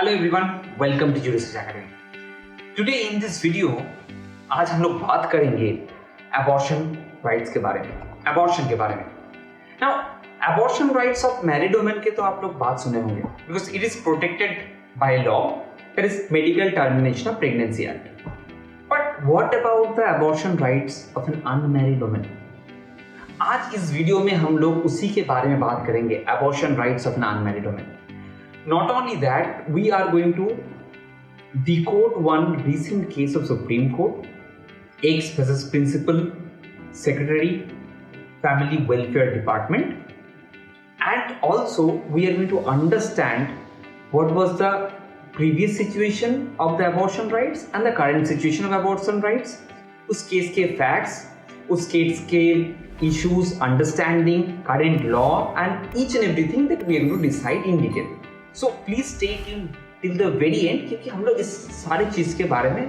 Hello everyone, welcome to Research Academy. Today in this video, आज हम लोग बात करेंगे abortion rights के बारे में, abortion के बारे में. Now, abortion rights of married women के तो आप लोग बात सुने होंगे because it is protected by law, that is Medical Termination of Pregnancy Act. But what about the abortion rights of an unmarried woman? आज इस वीडियो में हम लोग उसी के बारे में बात करेंगे, abortion rights of an unmarried woman. Not only that, we are going to decode one recent case of Supreme Court, X versus Principal Secretary, Family Welfare Department, and also we are going to understand what was the previous situation of the abortion rights and the current situation of abortion rights, उस case के facts, उस case के issues, understanding, current law, and each and everything that we are going to decide in detail. So please stay tuned till the very end क्योंकि हम लोग इस सारी चीज के बारे में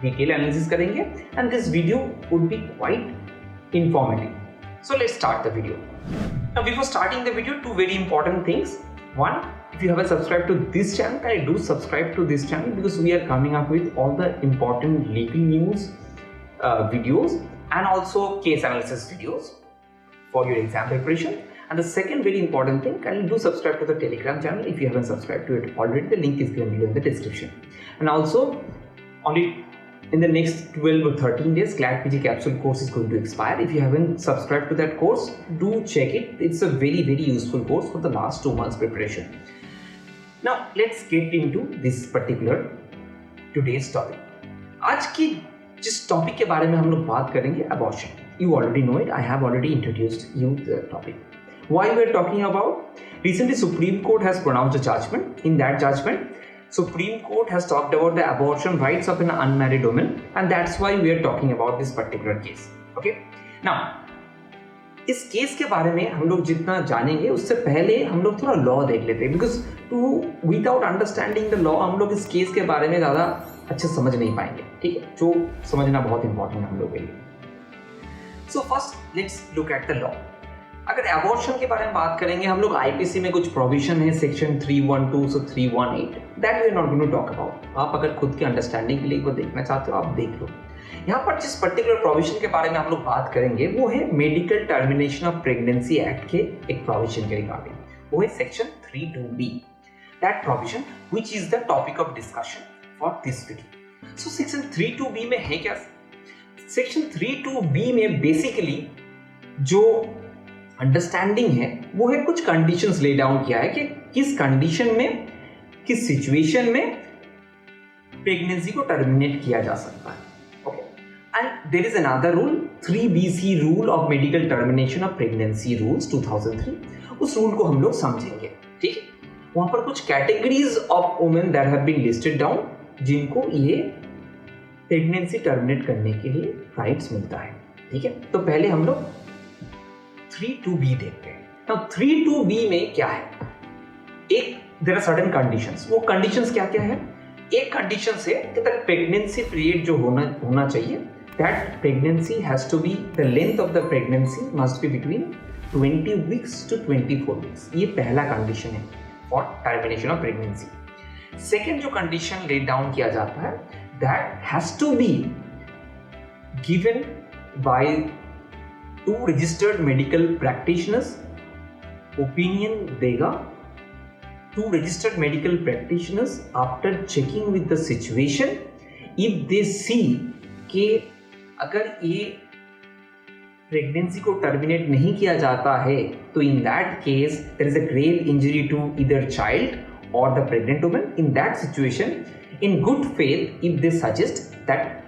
डिटेल एनालिसिस करेंगे and this video would be quite informative. So let's start the video. Now before starting the video, two very important things. One, if you haven't subscribed to this channel, kindly do subscribe to this channel because we are coming up with all the important legal news videos and also case analysis videos for your exam preparation. And the second very important thing, kindly do subscribe to the Telegram channel if you haven't subscribed to it already. The link is given below in the description. And also, only in the next 12 or 13 days, CLAT PG Capsule course is going to expire. If you haven't subscribed to that course, do check it. It's a very useful course for the last 2 months preparation. Now, let's get into this particular today's topic. आज की जिस topic के बारे में हम लोग बात करेंगे, abortion. You already know it. I have already introduced you the topic. Why we are talking about? Recently, Supreme Court has pronounced a judgment. In that judgment, Supreme Court has talked about the abortion rights of an unmarried woman, and that's why we are talking about this particular case. Okay? Now, इस case के बारे में हम लोग जितना जानेंगे उससे पहले हम लोग थोड़ा लॉ देख लेते हैं because to without understanding the law हम लोग इस केस के बारे में ज़्यादा अच्छे समझ नहीं पाएंगे. ठीक है? जो समझना बहुत इंपॉर्टेंट है हम लोग के लिए. So first, let's look at the law. अगर एबॉर्शन के बारे में बात करेंगे हम लोग आईपीसी में कुछ प्रोविजन है सेक्शन 312 से 318 that we are not going to talk about. आप अगर खुद के अंडरस्टैंडिंग के लिए वो देखना चाहते हो आप देख लो. यहाँ पर जिस पर्टिकुलर प्रोविजन के बारे में हम लोग बात करेंगे वो है medical termination of pregnancy act के एक प्रोविजन के रिगार्डिंग. वो है section 32B. That provision which is the topic of discussion for this video. So section 32B में है क्या? सेक्शन 32B में बेसिकली जो अंडरस्टैंडिंग है वो है कुछ कंडीशंस ले डाउन किया है कि किस कंडीशन में किस सिचुएशन में प्रेगनेंसी को टर्मिनेट किया जा सकता है. Okay. And there is another rule 3BC rule of medical termination of pregnancy rules 2003. उस रूल को हम लोग समझेंगे. ठीक है. वहां पर कुछ categories of women that have been listed down जिनको ये प्रेगनेंसी टर्मिनेट करने के लिए राइट्स मिलता है. ठीक है. तो पहले हम लोग 32B देखते हैं. Now 32B में क्या है? एक there are certain conditions. वो conditions क्या क्या है? एक condition है कि the pregnancy period जो होना चाहिए that pregnancy has to be the length of the pregnancy must be between 20 weeks to 24 weeks. ये पहला condition है for termination of pregnancy. Second जो condition laid down किया जाता है that has to be given by two registered medical practitioners. Opinion देगा two registered medical practitioners after checking with the situation if they see कि अगर ये pregnancy को terminate नहीं किया जाता है तो in that case there is a grave injury to either child or the pregnant woman. In that situation, in good faith, if they suggest that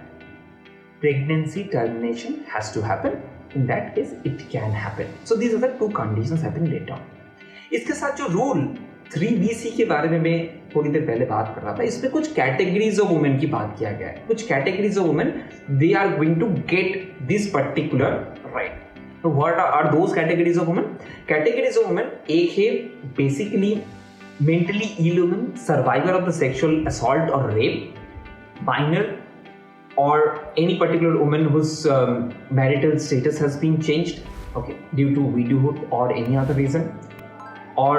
pregnancy termination has to happen, in that case it can happen. So these are the two conditions have been laid down. इसके साथ जो rule 3BC के बारे में मैं थोड़ी देर पहले बात कर रहा था, इसमें कुछ कैटेगरीज ऑफ वुमेन की बात किया गया है. कुछ categories of women they are going to get this particular right. तो what are those categories of women? Categories of women एक है basically mentally ill women, survivor of the sexual assault और rape, minor or any particular woman whose marital status has been changed, okay, due to widowhood or any other reason, or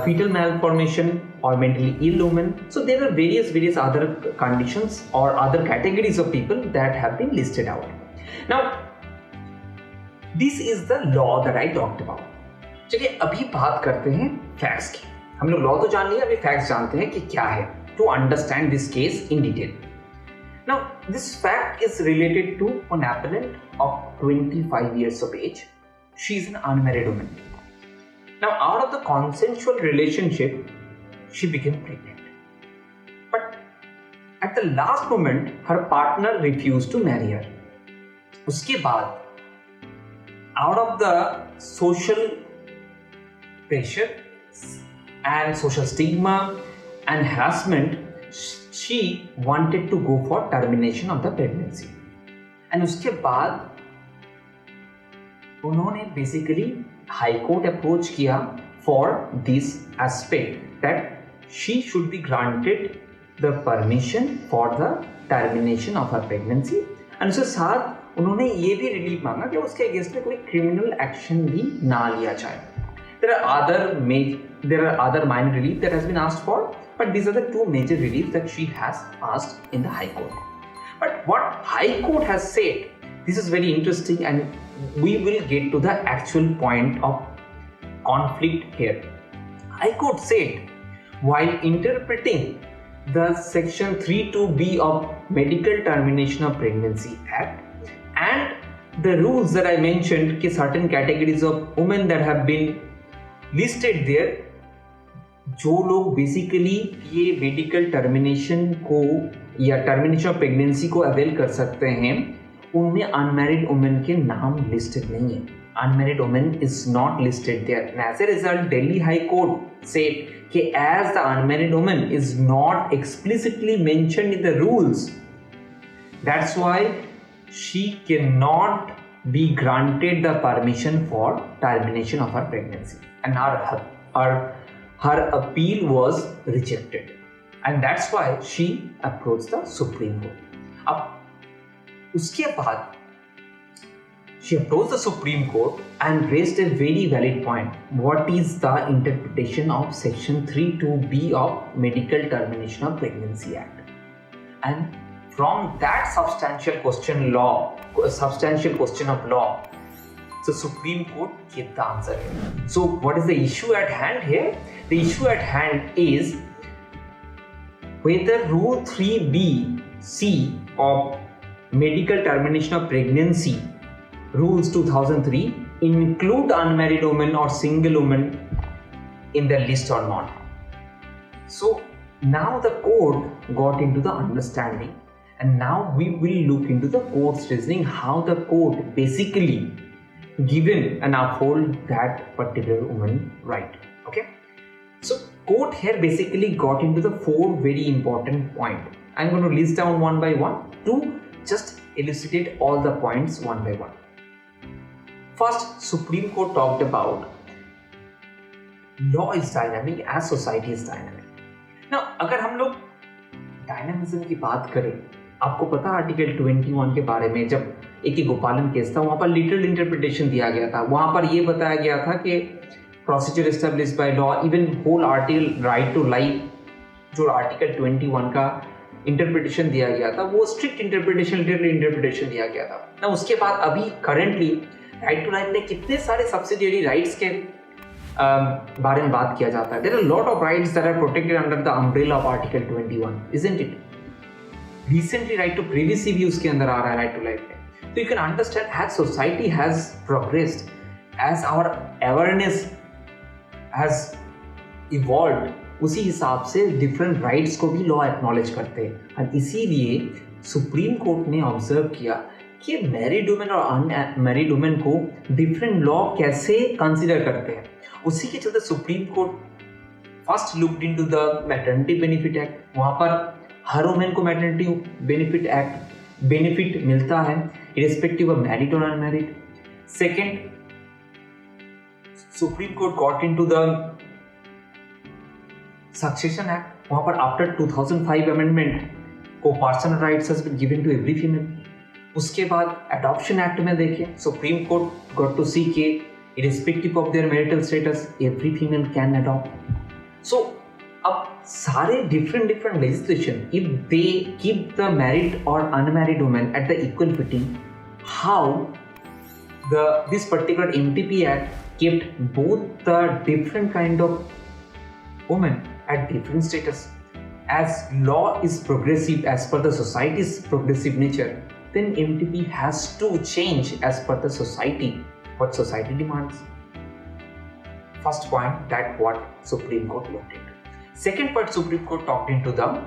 fetal malformation or mentally ill women. So there are various other conditions or other categories of people that have been listed out. Now this is the law that I talked about. चलिए अभी बात करते हैं facts की. हम लोग law तो जान लिए, अभी फैक्ट्स जानते हैं कि क्या है, to understand this case in detail. Now this fact is related to an appellant of 25 years of age. She is an unmarried woman. Now out of the consensual relationship, she became pregnant. But at the last moment, her partner refused to marry her. उसके बाद out of the social pressure and social stigma and harassment, she wanted to go for termination of the pregnancy. And उसके बाद उन्होंने basically high court approach किया for this aspect that she should be granted the permission for the termination of her pregnancy. And उसके साथ उन्होंने ये भी relief मांगा कि उसके अगेंस्ट में कोई क्रिमिनल एक्शन भी ना लिया जाए. There are other minor relief that has been asked for, but these are the two major reliefs that she has asked in the High Court. But what High Court has said, this is very interesting, and we will get to the actual point of conflict here. High Court said, while interpreting the section 32B of Medical Termination of Pregnancy Act and the rules that I mentioned, कि certain categories of women that have been listed there, जो लोग basically ये medical termination को या termination of pregnancy को avail कर सकते हैं, उनमें अनमैरिड वुमेन के नाम लिस्टेड नहीं है. Unmarried women is not listed there. As a result Delhi high court said कि as the unmarried women is not explicitly mentioned in the rules, that's why she can not be granted the permission for termination of her pregnancy, and her appeal was rejected, and that's why she approached the Supreme Court. अब उसके बाद she approached the Supreme Court and raised a very valid point. What is the interpretation of section 32B of Medical Termination of Pregnancy Act? And from that substantial question of law, the Supreme Court gave the answer here. So what is the issue at hand here? The issue at hand is whether Rule 3B(c) of Medical Termination of Pregnancy Rules 2003 include unmarried women or single women in the list or not. So now the court got into the understanding, and now we will look into the court's reasoning, how the court basically given and uphold that particular woman right. Okay, so court here basically got into the four very important points. I'm going to list down one by one to just elucidate all the points one by one. First, Supreme Court talked about law is dynamic as society is dynamic. Now अगर हम लोग dynamism की बात करें, आपको पता article 21 के बारे में, जब एक गोपालन केस था वहाँ पर लिटरल इंटरप्रिटेशन दिया गया था. वहाँ पर ये बताया गया था कि procedure established by law, even whole article right to life, जो आर्टिकल 21 का इंटरप्रिटेशन दिया गया था, वो स्ट्रिक्ट इंटरप्रिटेशन, लिटरल इंटरप्रिटेशन दिया गया था ना. उसके बाद अभी करंटली राइट टू लाइफ में कितने सारे सब्सिडियरी राइट्स के बारे में बात किया जाता है. There are lot of rights that are protected under the umbrella of article 21, isn't it? Recently right to privacy भी उसके अंदर आ रहा है राइट टू लाइफ में. तो you can understand as society has progressed, as our awareness has evolved, उसी हिसाब से डिफरेंट राइट्स को भी लॉ एक्नॉलेज करते हैं. और इसीलिए सुप्रीम कोर्ट ने ऑब्जर्व किया कि मैरिड वुमेन और अनमैरिड वुमेन को डिफरेंट लॉ कैसे कंसिडर करते हैं. उसी के चलते supreme court first looked into the maternity benefit act. वहाँ पर हर वुमेन को मैटरनिटी बेनिफिट मिलता है इरेस्पेक्टिव ऑफ मैरिड और unmarried. Second, supreme court got into the succession act. वहाँ पर आफ्टर 2005 अमेंडमेंट को personal rights has been given to every female. उसके बाद एडॉप्शन एक्ट में देखिए, सुप्रीम कोर्ट गॉट टू सी के irrespective of their marital status, every female can adopt. So अब सारे different legislation, if they keep the married or unmarried women at the equal footing, how this particular MTP Act kept both the different kind of women at different status. As law is progressive as per the society's progressive nature, then MTP has to change as per the society, what society demands. First point, that what Supreme Court looked into. Second part, Supreme Court talked into the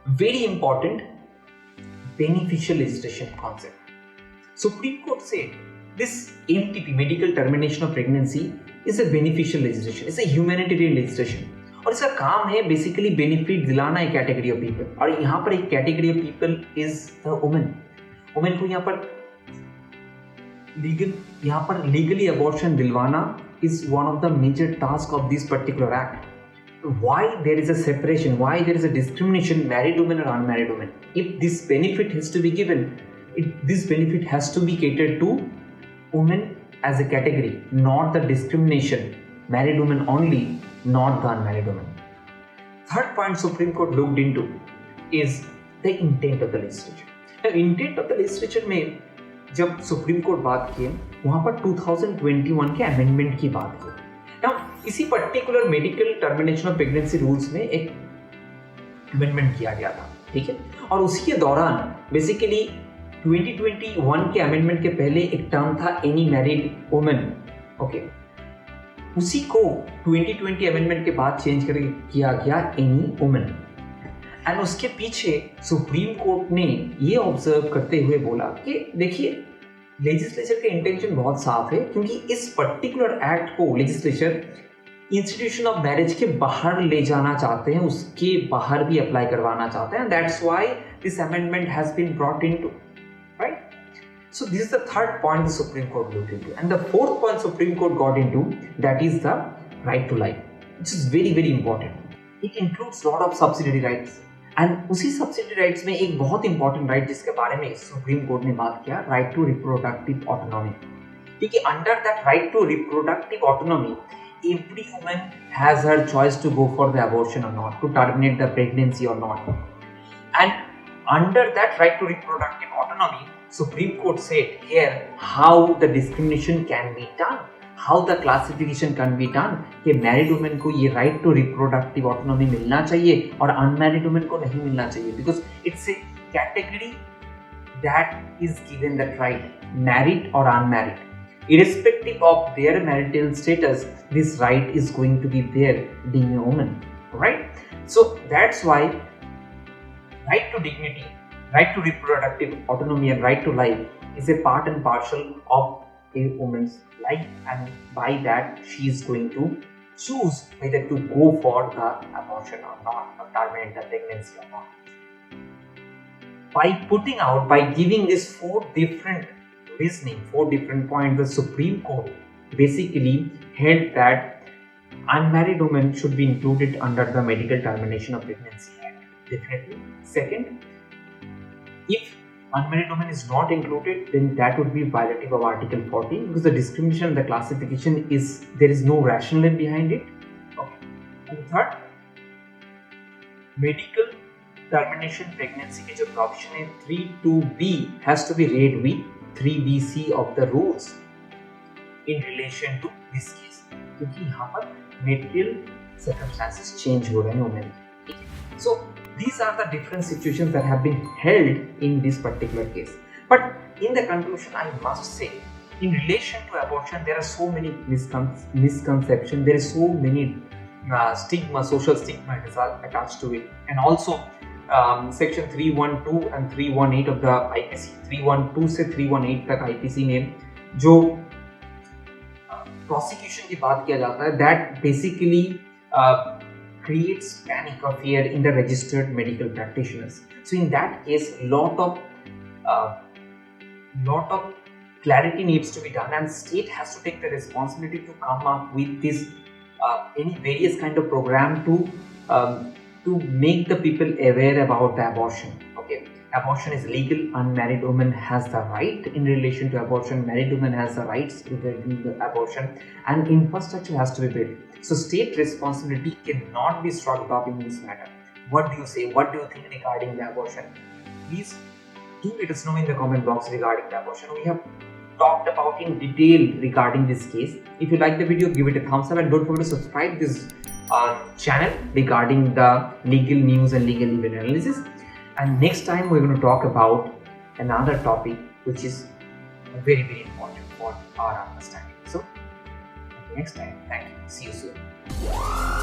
very important beneficial legislation concept. Supreme Court said this MTP, medical termination of pregnancy, is a beneficial legislation, it's a humanitarian legislation. और इसका काम है basically benefit दिलाना एक category of people, और यहाँ पर एक category of people is the women. Women को यहाँ पर लीगली अबॉर्शन दिलवाना is one of the major tasks of this particular act. Why there is a separation? Why there is a discrimination, married women or unmarried women? If this benefit has to be given, this benefit has to be catered to women as a category, not the discrimination. Married women only, not the unmarried women. Third point Supreme Court looked into is the intent of the legislature. Now, intent of the legislature में जब supreme court बात की वहां पर 2021 के amendment की बात की. Now, इसी particular medical termination of pregnancy rules में एक अमेंडमेंट किया गया था, ठीक है. और उसी के दौरान बेसिकली 2021 के अमेंडमेंट के पहले एक टर्म था एनी मैरिड वुमन. ओके, उसी को 2020 अमेंडमेंट के बाद चेंज करके किया गया एनी वुमन. एंड उसके पीछे सुप्रीम कोर्ट ने ये ऑब्जर्व करते हुए बोला कि देखिए लेजिस्लेचर का इंटेंशन बहुत साफ है, क्योंकि इस पर्टिकुलर एक्ट को लेजिस्लेचर इंस्टीट्यूशन ऑफ मैरिज के बाहर ले जाना चाहते हैं, उसके बाहर भी अप्लाई करवाना चाहते हैं. That's why this amendment has been brought into, right. So this is the third point the Supreme Court looked into, and the fourth point Supreme Court got into, that is the right to life, which is very important. It includes lot of subsidiary rights, and उसी subsidiary rights में एक बहुत important right जिसके बारे में Supreme Court ने बात किया, right to reproductive autonomy. क्योंकि under that right to reproductive autonomy, every woman has her choice to go for the abortion or not, to terminate the pregnancy or not. And under that right to reproductive autonomy, Supreme Court said here how the discrimination can be done, how the classification can be done, कि married women को ये right to reproductive autonomy मिलना चाहिए और unmarried women को नहीं मिलना चाहिए, because it's a category that is given that right, married or unmarried, irrespective of their marital status, this right is going to be there being a woman, right? So that's why right to dignity, right to reproductive autonomy and right to life is a part and parcel of a woman's life, and by that she is going to choose whether to go for the abortion or not, or terminate the pregnancy or not. By giving this four different points, the Supreme Court basically held that unmarried women should be included under the Medical Termination of Pregnancy Act. Definitely. Second, if unmarried woman is not included, then that would be violative of Article 14, because the discrimination and the classification there is no rationale behind it. Okay. And third, medical termination pregnancy के जो provision है 32B has to be read with 3BC of the rules in relation to this case, क्योंकि यहाँ पर material circumstances change हो रहे हैं women. So these are the different situations that have been held in this particular case. But in the conclusion, I must say, in relation to abortion, there are so many misconceptions, there is so many social stigma attached to it. And also, section 312 and 318 of the IPC, 312 से 318 तक IPC में जो prosecution की बात किया जाता है, that basically creates panic or fear in the registered medical practitioners. So in that case, lot of clarity needs to be done, and state has to take the responsibility to come up with this any various kind of program to make the people aware about the abortion. Okay, abortion is legal, unmarried woman has the right in relation to abortion, married woman has the rights regarding the abortion, and infrastructure has to be built. So state responsibility cannot be shrugged off in this matter. What do you say? What do you think regarding the abortion? Please do let us know in the comment box regarding the abortion. We have talked about in detail regarding this case. If you like the video, give it a thumbs up and don't forget to subscribe this channel regarding the legal news and legal event analysis. And next time we're going to talk about another topic which is very, very important for our understanding. So next time, thank you. See you soon.